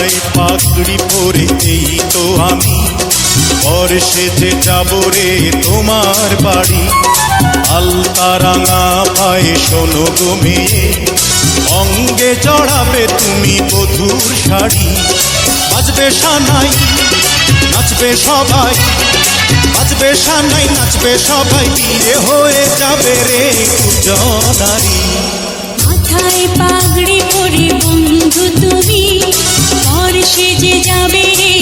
মাথায় পাগড়ি পরে এই তো আমি বর সেজে যাব রে তোমার বাড়ি। আলতা রাঙা পায়ে শোনো গো মেয়ে, অঙ্গে চড়াবে তুমি বধূর শাড়ি। বাজবে সানাই নাচবে সবাই, বাজবে সানাই নাচবে সবাই, বিয়ে হয়ে যাবে রে কুজনারি। মাথায় পাগড়ি পরে বন্ধু তুমি বর সেজে যাবে রে